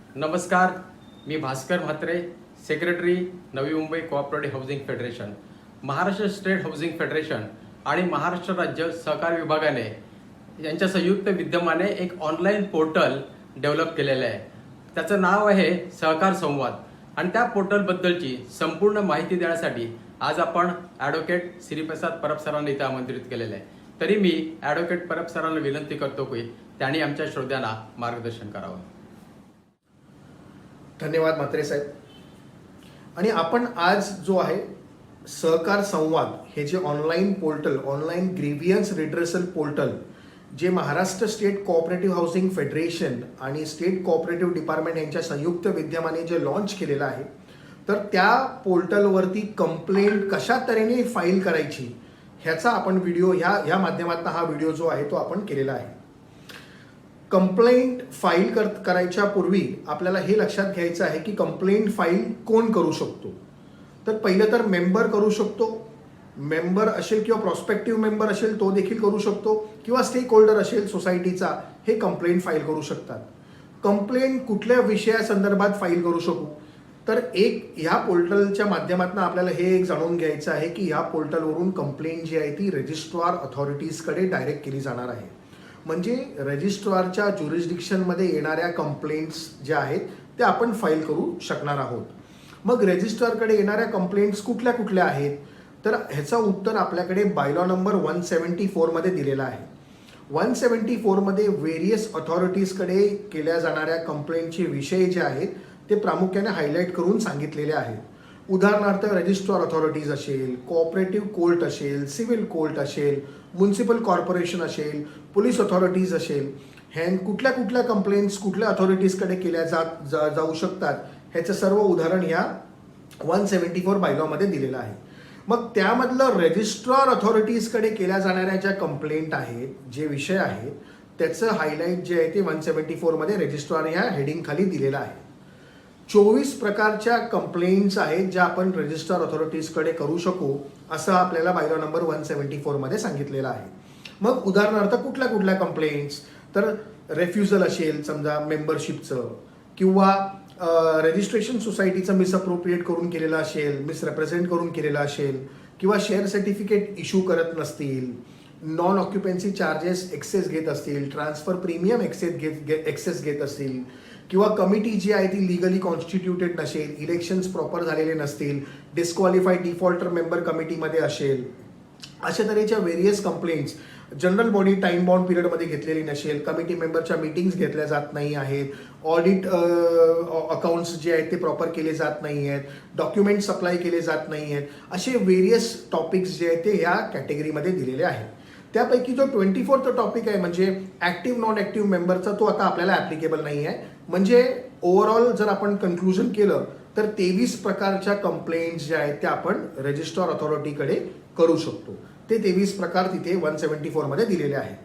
नमस्कार, मी Bhaskar Mhatre, secretary Navi Mumbai cooperative housing federation, Maharashtra state housing federation आणि महाराष्ट्र राज्य सहकार विभागाने यांच्या संयुक्त विद्यमाने एक ऑनलाईन पोर्टल डेव्हलप केलेलं आहे. त्याचं नाव आहे सहकार संवाद आणि त्या पोर्टलबद्दलची संपूर्ण माहिती देण्यासाठी आज आपण ॲडव्होकेट श्रीप्रसाद परब सरांना इथे आमंत्रित केलेलं आहे. तरी मी ॲडव्होकेट परब सरांना विनंती करतो की त्यांनी आमच्या श्रोत्यांना मार्गदर्शन करावं. धन्यवाद म्हात्रे साहेब. आणि आपण आज जो आहे सहकार संवाद हे जे online portal, online grievance redressal portal जे Maharashtra state cooperative housing federation आणि स्टेट कोऑपरेटिव्ह डिपार्टमेंट यांच्या संयुक्त विद्यमाने जे लॉन्च केलेलं आहे, तर त्या पोर्टलवरती कंप्लेंट कशा तऱ्हेने फाईल करायची ह्याचा आपण व्हिडिओ ह्या माध्यमातून हा व्हिडिओ जो आहे तो आपण केलेला आहे. कंप्लेंट फाईल करायच्या पूर्वी आपल्याला हे लक्षात घ्यायचं आहे की कंप्लेंट फाईल कोण करू शकतो. तर पहिलं तर मेंबर करू शकतो, मेंबर असेल किंवा प्रॉस्पेक्टिव्ह मेंबर असेल तो देखील करू शकतो, किंवा स्टेक होल्डर असेल सोसायटीचा, हे कंप्लेंट फाईल करू शकतात. कंप्लेंट कुठल्या विषयासंदर्भात फाईल करू शकू, तर एक ह्या पोर्टलच्या माध्यमातून आपल्याला हे एक जाणून घ्यायचं आहे की ह्या पोर्टलवरून कंप्लेंट जी आहे ती रजिस्ट्रार अथॉरिटीजकडे डायरेक्ट केली जाणार आहे. म्हणजे रजिस्ट्रारच्या ज्युरिस्डिक्शनमध्ये येणाऱ्या कंप्लेंट्स ज्या आहेत त्या आपण फाईल करू शकणार आहोत. मग रजिस्ट्रारकडे येणाऱ्या कंप्लेंट्स कुठल्या कुठल्या आहेत, तर ह्याचं उत्तर आपल्याकडे बायलॉ नंबर 174 मध्ये दिलेला आहे. 174 मध्ये व्हेरियस अथॉरिटीजकडे केल्या जाणाऱ्या कंप्लेंटचे विषय जे आहेत ते प्रामुख्याने हायलाईट करून सांगितलेले आहेत. उदाहरणार्थ रजिस्ट्रार अथॉरिटीज असेल, कोऑपरेटिव्ह कोर्ट असेल, सिव्हिल कोर्ट असेल, म्युन्सिपल कॉर्पोरेशन असेल, पोलीस अथॉरिटीज असेल, ह्या कुठल्या कुठल्या कंप्लेंट्स कुठल्या अथॉरिटीजकडे केल्या जाऊ शकतात ह्याचं सर्व उदाहरण ह्या 174 बायलॉमध्ये दिलेलं आहे. मग त्यामधलं रजिस्ट्रार अथॉरिटीजकडे केल्या जाणाऱ्या ज्या कंप्लेंट आहेत, जे विषय आहेत, त्याचं हायलाईट जे आहे ते 174 मध्ये रजिस्ट्रार ह्या हेडिंग खाली दिलेलं आहे. 24 प्रकारच्या कंप्लेंट्स आहेत ज्या आपण रजिस्ट्रार अथॉरिटीजकडे करू शकू असं आपल्याला बायलॉ नंबर 174 मध्ये सांगितलेलं आहे. मग उदाहरणार्थ कुठल्या कुठल्या कंप्लेंट्स, तर रेफ्युजल असेल समजा मेंबरशिपचं, किंवा रजिस्ट्रेशन सोसायटीचं मिसअप्रोप्रिएट करून केलेलं असेल, मिसरिप्रेझेंट करून केलेलं असेल, किंवा शेअर सर्टिफिकेट इश्यू करत नसतील, नॉन ऑक्युपन्सी चार्जेस एक्सेस घेत असतील, ट्रान्सफर प्रीमियम एक्सेस घेत असतील, किंवा कमिटी जी आहे ती लिगली कॉन्स्टिट्यूटेड नसेल, इलेक्शन्स प्रॉपर झालेले नसतील, डिस्क्वालिफाईड डिफॉल्टर मेंबर कमिटीमध्ये असेल, अशा तऱ्हेच्या various complaints, general body time bound पिरियडमध्ये घेतलेली नसेल, कमिटी मेंबरच्या मीटिंग्स घेतल्या जात नाही आहेत, ऑडिट अकाउंट्स जे आहेत ते प्रॉपर केले जात नाही आहेत, डॉक्युमेंट सप्लाय केले जात नाही आहेत, असे व्हेरियस टॉपिक्स जे आहेत ते ह्या कॅटेगरीमध्ये दिलेले आहेत. त्यापैकी जो 24th टॉपिक आहे म्हणजे ॲक्टिव्ह नॉन ॲक्टिव्ह मेंबरचा, तो आता आपल्याला ॲप्लिकेबल नाही आहे. म्हणजे ओव्हरऑल जर आपण कन्क्लुजन केलं तर 23 प्रकारच्या कंप्लेंट्स ज्या आहेत त्या आपण रजिस्ट्रार अथॉरिटीकडे करू शकतो. ते 23 प्रकार तिथे 174 मध्ये दिलेले आहेत.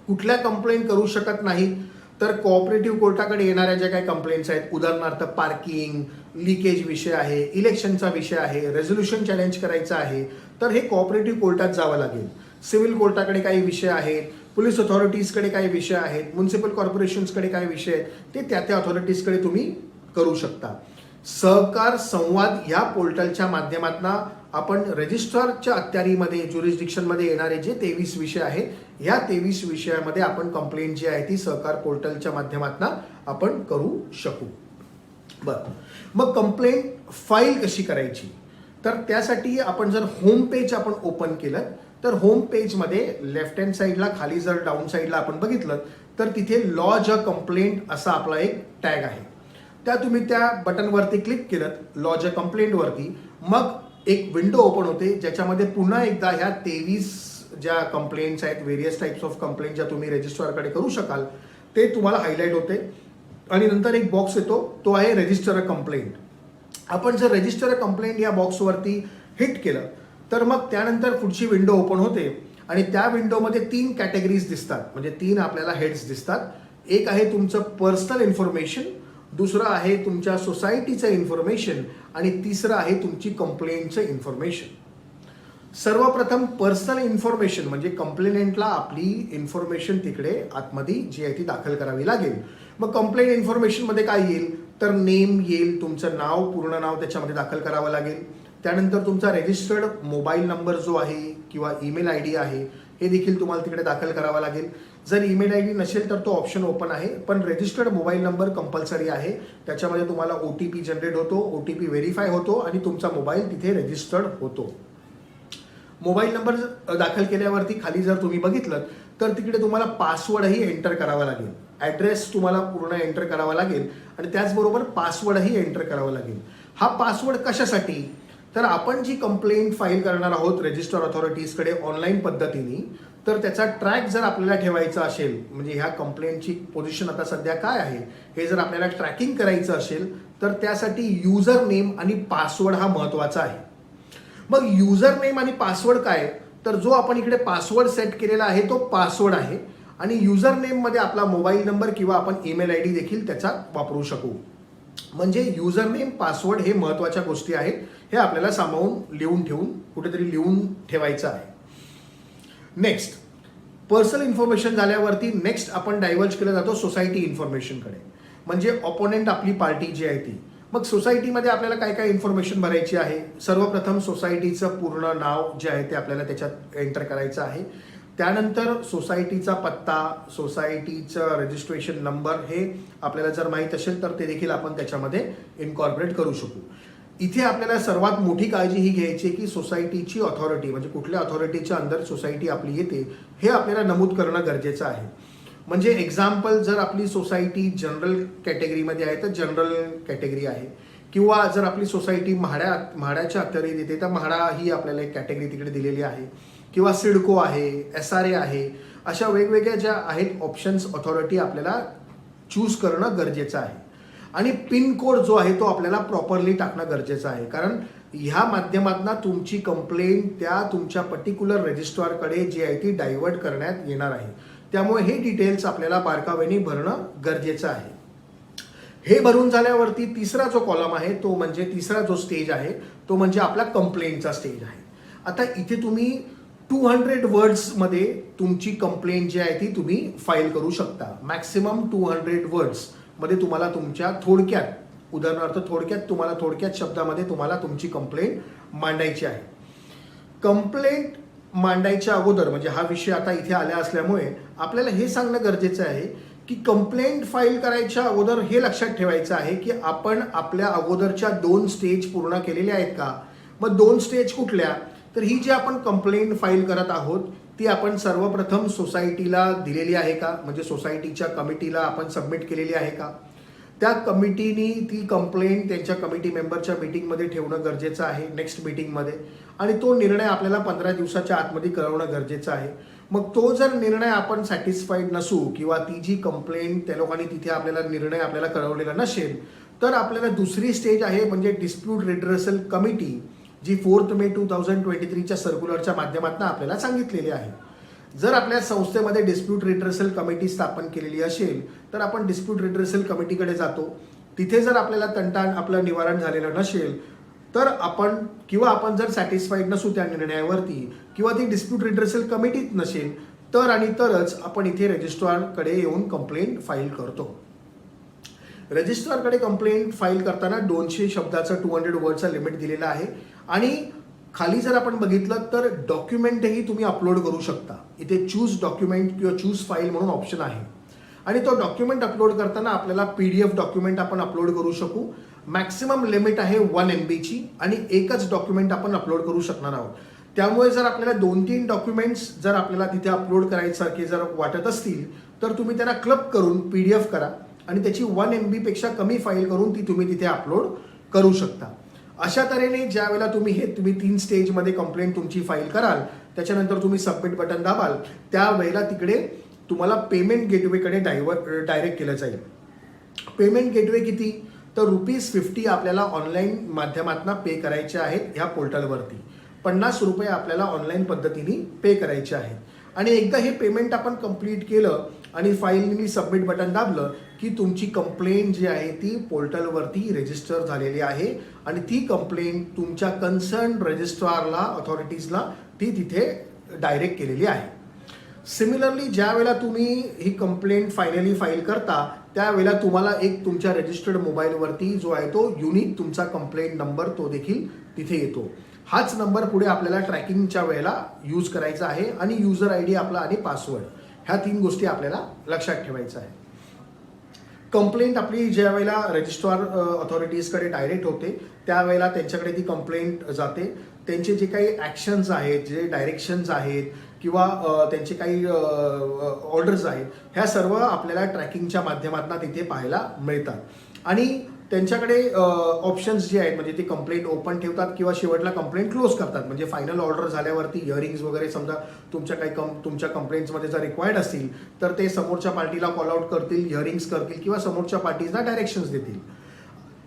कुठल्या कंप्लेंट करू शकत नाही, तर कोऑपरेटिव्ह कोर्टाकडे येणाऱ्या ज्या काही कंप्लेंट्स आहेत, उदाहरणार्थ पार्किंग, लिकेज विषय आहे, इलेक्शनचा विषय आहे, रेझोल्युशन चॅलेंज करायचं आहे, तर हे कोऑपरेटिव्ह कोर्टात जावं लागेल. सिव्हिल कोर्टाकडे काही विषय आहेत, पोलीस अथॉरिटीजकडे काही विषय आहेत, म्युन्सिपल कॉर्पोरेशन्सकडे काही विषय आहेत, ते त्या अथॉरिटीजकडे तुम्ही करू शकता. सहकार संवाद या पोर्टलच्या माध्यमातून आपण रजिस्ट्रारच्या अखत्यारीमध्ये ज्युरिस्डिक्शनमध्ये येणारे जे 23 विषय आहेत, ह्या 23 विषयामध्ये आपण कंप्लेंट जी आहे ती सहकार पोर्टलच्या माध्यमातून आपण करू शकू. बरं, मग कंप्लेंट फाईल कशी करायची, तर त्यासाठी आपण जर होम पेज आपण ओपन केलं तर होम पेजमध्ये लेफ्ट हँड साईडला खाली जर डाऊन साईडला आपण बघितलं तर तिथे लॉज अ कंप्लेंट असा आपला एक टॅग आहे. तुम्ही त्या बटनवरती क्लिक केलं लॉज अ कंप्लेंटवरती, मग एक विंडो ओपन होते ज्याच्यामध्ये पुन्हा एकदा ह्या 23 ज्या कंप्लेंट्स आहेत, व्हेरियस टाइप्स ऑफ कंप्लेंट ज्या तुम्ही रजिस्ट्रारकडे करू शकाल ते तुम्हाला हायलाईट होते. आणि नंतर एक बॉक्स येतो, तो आहे रजिस्टर अ कंप्लेंट. आपण जर रजिस्टर अ कंप्लेंट या बॉक्सवरती हिट केलं तर मग त्यानंतर पुढची विंडो ओपन होते आणि त्या विंडोमध्ये 3 कॅटेगरीज दिसतात, म्हणजे 3 आपल्याला हेड्स दिसतात. एक आहे तुमचं पर्सनल इन्फॉर्मेशन, दुसरं आहे तुमच्या सोसायटीचं इन्फॉर्मेशन, आणि तिसरं आहे तुमची कंप्लेंटचं इन्फॉर्मेशन. सर्वप्रथम पर्सनल इन्फॉर्मेशन म्हणजे कंप्लेनेंटला आपली इन्फॉर्मेशन तिकडे आतमध्ये जी आहे ती दाखल करावी लागेल. मग कंप्लेंट इन्फॉर्मेशनमध्ये काय येईल, तर नेम येईल, तुमचं नाव, पूर्ण नाव त्याच्यामध्ये दाखल करावं लागेल. त्यानंतर तुमचा रजिस्टर्ड मोबाईल नंबर जो आहे किंवा ईमेल आय डी आहे हे देखील तुम्हाला तिकडे दाखल करावा लागेल. जर ईमेल आय डी नसेल तर तो ऑप्शन ओपन आहे, पण रजिस्टर्ड मोबाईल नंबर कंपल्सरी आहे. त्याच्यामध्ये तुम्हाला OTP जनरेट होतो, OTP व्हेरीफाय होतो आणि तुमचा मोबाईल तिथे रजिस्टर्ड होतो. मोबाईल नंबर दाखल केल्यावरती खाली जर तुम्ही बघितलं तर तिकडे तुम्हाला पासवर्डही एंटर करावा लागेल. ॲड्रेस तुम्हाला पूर्ण एंटर करावा लागेल आणि त्याचबरोबर पासवर्डही एंटर करावा लागेल. हा पासवर्ड कशासाठी, तर आपण जी कंप्लेंट फाईल करणार आहोत रजिस्टर अथॉरिटीजकडे ऑनलाईन पद्धतीने, तर त्याचा ट्रॅक जर आपल्याला ठेवायचा असेल, म्हणजे ह्या कंप्लेंटची पोझिशन आता सध्या काय आहे हे जर आपल्याला ट्रॅकिंग करायचं असेल तर त्यासाठी युजर नेम आणि पासवर्ड हा महत्त्वाचा आहे. मग युजर नेम आणि पासवर्ड काय, तर जो आपण इकडे पासवर्ड सेट केलेला आहे तो पासवर्ड आहे आणि युजर नेममध्ये आपला मोबाईल नंबर किंवा आपण ईमेल आय डी देखील त्याचा वापरू शकू. म्हणजे युजर नेम, पासवर्ड हे महत्त्वाच्या गोष्टी आहेत. हे आपल्याला सांभाळून लिहून ठेवून कुठेतरी लिहून ठेवायचं आहे. नेक्स्ट, पर्सनल इन्फॉर्मेशन झाल्यावरती नेक्स्ट आपण डायव्हर्ज केलं जातो सोसायटी इन्फॉर्मेशनकडे, म्हणजे ऑपोनेंट आपली पार्टी जी आहे ती. मग सोसायटीमध्ये आपल्याला काय काय इन्फॉर्मेशन भरायची आहे. सर्वप्रथम सोसायटीचं पूर्ण नाव जे आहे ते आपल्याला त्याच्यात एंटर करायचं आहे. त्यानंतर सोसायटीचा पत्ता, सोसायटीचं रजिस्ट्रेशन नंबर हे आपल्याला जर माहीत असेल तर ते देखील आपण त्याच्यामध्ये इनकॉर्पोरेट करू शकू. इथे आपल्याला सर्वात मोठी काळजी ही घ्यायची आहे की सोसायटीची ऑथॉरिटी, म्हणजे कुठल्या ऑथॉरिटीच्या अंडर सोसायटी आपली येते हे आपल्याला नमूद करणं गरजेचं आहे. म्हणजे एक्झाम्पल, जर आपली सोसायटी जनरल कॅटेगरीमध्ये आहे तर जनरल कॅटेगरी आहे, किंवा जर आपली सोसायटी म्हाड्याच्या अखत्यारीत येते तर म्हाडा ही आपल्याला एक कॅटेगरी तिकडे दिलेली आहे, किंवा सिडको आहे, SRA आहे, अशा वेगवेगळ्या ज्या आहेत ऑप्शन्स ऑथॉरिटी आपल्याला चूज करणं गरजेचं आहे. आणि पिन कोड जो आहे तो आपल्याला प्रॉपरली टाकणं गरजेचं आहे, कारण ह्या माध्यमातून तुमची कंप्लेंट त्या तुमच्या पर्टिक्युलर रजिस्ट्रारकडे जी आहे ती डायव्हर्ट करण्यात येणार आहे. त्यामुळे हे डिटेल्स आपल्याला बारकावेने भरणं गरजेचं आहे. हे भरून झाल्यावरती तिसरा जो कॉलम आहे तो म्हणजे तिसरा जो स्टेज आहे तो म्हणजे आपला कंप्लेंटचा स्टेज आहे. आता इथे तुम्ही 200 वर्ड्समध्ये तुमची कंप्लेंट जी आहे ती तुम्ही फाईल करू शकता. मॅक्सिमम 200 वर्ड्समध्ये तुम्हाला तुमच्या थोडक्यात, उदाहरणार्थ थोडक्यात शब्दामध्ये तुम्हाला तुमची कंप्लेंट मांडायची आहे. कंप्लेंट मांडायच्या अगोदर, म्हणजे हा विषय आता इथे आला असल्यामुळे आपल्याला हे सांगणं गरजेचं आहे की कंप्लेंट फाईल करायच्या अगोदर हे लक्षात ठेवायचं आहे की आपण आपल्या अगोदरच्या 2 स्टेज पूर्ण केलेल्या आहेत का. मग 2 स्टेज कुठल्या, तर ही जी आपण कंप्लेंट फाईल करत आहोत ती आपण सर्वप्रथम सोसायटीला दिलेली आहे का, म्हणजे सोसायटीच्या कमिटीला आपण सबमिट केलेली आहे का. त्या कमिटीनी ती कंप्लेंट त्यांच्या कमिटी मेंबरच्या मीटिंगमध्ये ठेवणं गरजेचं आहे, नेक्स्ट मीटिंगमध्ये, आणि तो निर्णय आपल्याला 15 दिवसाच्या आतमध्ये कळवणं गरजेचं आहे. मग तो जर निर्णय आपण सॅटिस्फाईड नसू किंवा ती जी कंप्लेंट त्या लोकांनी तिथे आपल्याला निर्णय आपल्याला कळवलेला नसेल तर आपल्याला दुसरी स्टेज आहे म्हणजे डिस्प्यूट रिड्रेसल कमिटी, जी 4 मे 2023च्या सर्क्युलरच्या माध्यमातून आपल्याला सांगितलेली आहे. जर आपल्या संस्थेमध्ये डिस्प्यूट रिड्रेसल कमिटी स्थापन केलेली असेल तर आपण डिस्प्यूट रिड्रेसल कमिटीकडे जातो. तिथे जर आपल्याला तंटा आपलं निवारण झालेलं नसेल तर आपण जर सॅटिस्फाईड नसू त्या निर्णयावरती किंवा ती डिस्प्यूट रिड्रेसल कमिटीत नसेल तरच आपण इथे रजिस्ट्रारकडे येऊन कंप्लेंट फाईल करतो. रजिस्ट्रारकडे कंप्लेंट फाईल करताना 200 शब्दाचं 200 वर्डचा लिमिट दिलेला आहे. आणि खाली जर आपण बघितलं तर डॉक्युमेंटही तुम्ही अपलोड करू शकता. इथे चूज डॉक्युमेंट किंवा चूज फाईल म्हणून ऑप्शन आहे आणि तो डॉक्युमेंट अपलोड करताना आपल्याला PDF डॉक्युमेंट आपण अपलोड करू शकू. मॅक्सिमम लिमिट आहे 1 MB ची आणि एकच डॉक्युमेंट आपण अपलोड करू शकणार आहोत. त्यामुळे जर आपल्याला 2-3 डॉक्युमेंट्स जर आपल्याला तिथे अपलोड करायसारखे जर वाटत असतील तर तुम्ही त्यांना क्लब करून PDF करा आणि त्याची 1 MB पेक्षा कमी फाईल करून ती तुम्ही तिथे अपलोड करू शकता. अशा तऱ्हेने ज्या वेळेला तुम्ही 3 स्टेजमध्ये कंप्लेंट तुमची फाईल कराल त्याच्यानंतर तुम्ही सबमिट बटन दाबाल त्यावेळेला तिकडे तुम्हाला पेमेंट गेटवेकडे डायरेक्ट केलं जाईल. पेमेंट गेटवे किती, तर ₹50 आपल्याला ऑनलाईन माध्यमातून पे करायचे आहेत. ह्या पोर्टलवरती ₹50 आपल्याला ऑनलाईन पद्धतीने पे करायचे आहेत. आणि एकदा हे पेमेंट आपण कंप्लीट केलं आणि फाईलनी सबमिट बटन दाबलं की तुमची कंप्लेंट जी आहे ती पोर्टलवरती रजिस्टर झालेली आहे आणि ती कंप्लेंट तुमच्या कन्सर्न रजिस्ट्रारला, ऑथॉरिटीजला ती तिथे डायरेक्ट केलेली आहे. सिमिलरली ज्या वेळेला तुम्ही ही कंप्लेंट फायनली फाईल करता त्यावेळेला तुम्हाला एक तुमच्या रजिस्टर्ड मोबाईलवरती जो आहे तो युनिक तुमचा कंप्लेंट नंबर तो देखील तिथे येतो. हाच नंबर पुढे आपल्याला ट्रॅकिंगच्या वेळेला यूज करायचा आहे आणि युजर आय डी आपला आणि पासवर्ड ह्या 3 गोष्टी आपल्याला लक्षात ठेवायचं आहे. कंप्लेंट आपली ज्या वेळेला रजिस्ट्रार अथॉरिटीजकडे डायरेक्ट होते त्यावेळेला त्यांच्याकडे ती कंप्लेंट जाते. त्यांचे जे काही ॲक्शन्स आहेत, जे डायरेक्शन्स आहेत किंवा त्यांचे काही ऑर्डर्स आहेत, ह्या सर्व आपल्याला ट्रॅकिंगच्या माध्यमातून तिथे पाहायला मिळतात आणि त्यांच्याकडे ऑप्शन्स जे आहेत म्हणजे ते कंप्लेंट ओपन ठेवतात किंवा शेवटला कंप्लेंट क्लोज करतात. म्हणजे फायनल ऑर्डर झाल्यावरती हिअरिंग्स वगैरे समजा तुमच्या कंप्लेंट्समध्ये जर रिक्वायर्ड असतील तर ते समोरच्या पार्टीला कॉल आउट करतील, हिअरिंग्स करतील किंवा समोरच्या पार्टीजना डायरेक्शन्स देतील.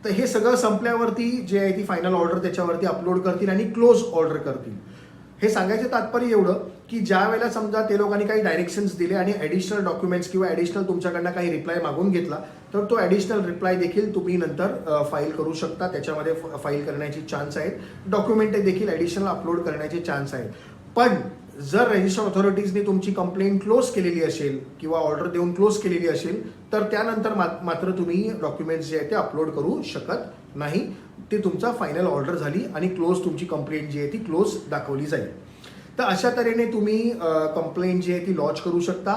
तर हे सगळं संपल्यावरती जे आहे ती फायनल ऑर्डर त्याच्यावरती अपलोड करतील आणि क्लोज ऑर्डर करतील. हे सांगायचं तात्पर्य एवढं की ज्या वेळेला समजा ते लोकांनी काही डायरेक्शन्स दिले आणि ॲडिशनल डॉक्युमेंट्स किंवा ॲडिशनल तुमच्याकडनं काही रिप्लाय मागून घेतला तर तो ॲडिशनल रिप्लाय देखील तुम्ही नंतर फाईल करू शकता. त्याच्यामध्ये फाईल करण्याची चान्स आहेत. डॉक्युमेंट देखील ॲडिशनल अपलोड करण्याचे चान्स आहेत. पण जर रजिस्टर्ड अथॉरिटीजने तुमची कंप्लेंट क्लोज केलेली असेल किंवा ऑर्डर देऊन क्लोज केलेली असेल तर त्यानंतर मात्र तुम्ही डॉक्युमेंट्स जे आहेत ते अपलोड करू शकत नाही. ते तुमचा फायनल ऑर्डर झाली आणि क्लोज तुमची कंप्लेंट जी आहे ती क्लोज दाखवली जाईल. तर अशा तऱ्हेने तुम्ही कंप्लेंट जी आहे ती लॉन्च करू शकता.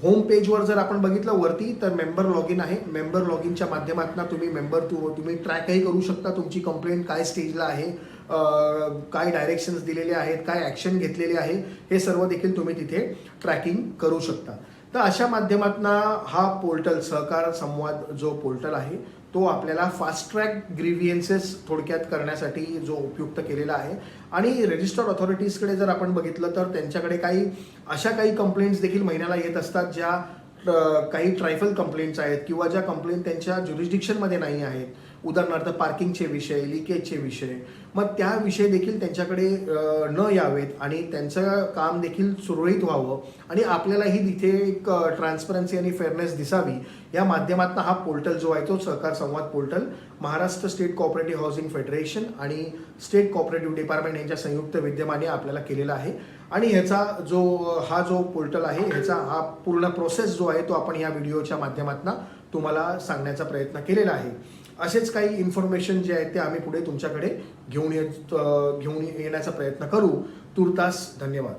होम पेजवर जर आपण बघितलं वरती तर मेंबर लॉग इन आहे. मेंबर लॉग इनच्या माध्यमातून तुम्ही ट्रॅकही करू शकता तुमची कंप्लेंट काय स्टेजला आहे, काय डायरेक्शन्स दिलेले आहेत, काय ॲक्शन घेतलेले आहे, हे सर्व देखील तुम्ही तिथे ट्रॅकिंग करू शकता. तर अशा माध्यमातून हा पोर्टल सहकार संवाद जो पोर्टल आहे तो आपल्याला फास्ट ट्रॅक ग्रीव्हियन्सेस थोडक्यात करण्यासाठी जो उपयुक्त केलेला आहे. आणि रजिस्टर्ड अथॉरिटीजकडे जर आपण बघितलं तर त्यांच्याकडे काही कंप्लेंट्स देखील महिन्याला येत असतात ज्या काही ट्रायफल कंप्लेंट्स आहेत किंवा ज्या कंप्लेंट त्यांच्या ज्युरिस्डिक्शनमध्ये नाही आहेत. उदाहरणार्थ पार्किंगचे विषय, लिकेजचे विषय, मग त्या विषय देखील त्यांच्याकडे न यावेत आणि त्यांचं काम देखील सुरळीत व्हावं आणि आपल्यालाही तिथे एक ट्रान्सपरन्सी आणि फेअरनेस दिसावी या माध्यमातून हा पोर्टल जो आहे तो सहकार संवाद portal Maharashtra state cooperative housing federation आणि स्टेट कोऑपरेटिव्ह डिपार्टमेंट यांच्या संयुक्त विद्यमाने आपल्याला केलेला आहे. आणि ह्याचा जो पोर्टल आहे ह्याचा हा पूर्ण प्रोसेस जो आहे तो आपण या व्हिडिओच्या माध्यमातून तुम्हाला सांगण्याचा प्रयत्न केलेला आहे. असेच काही इन्फॉर्मेशन जे आहेत ते आम्ही पुढे तुमच्याकडे घेऊन येण्याचा प्रयत्न करू. तूर्तास धन्यवाद.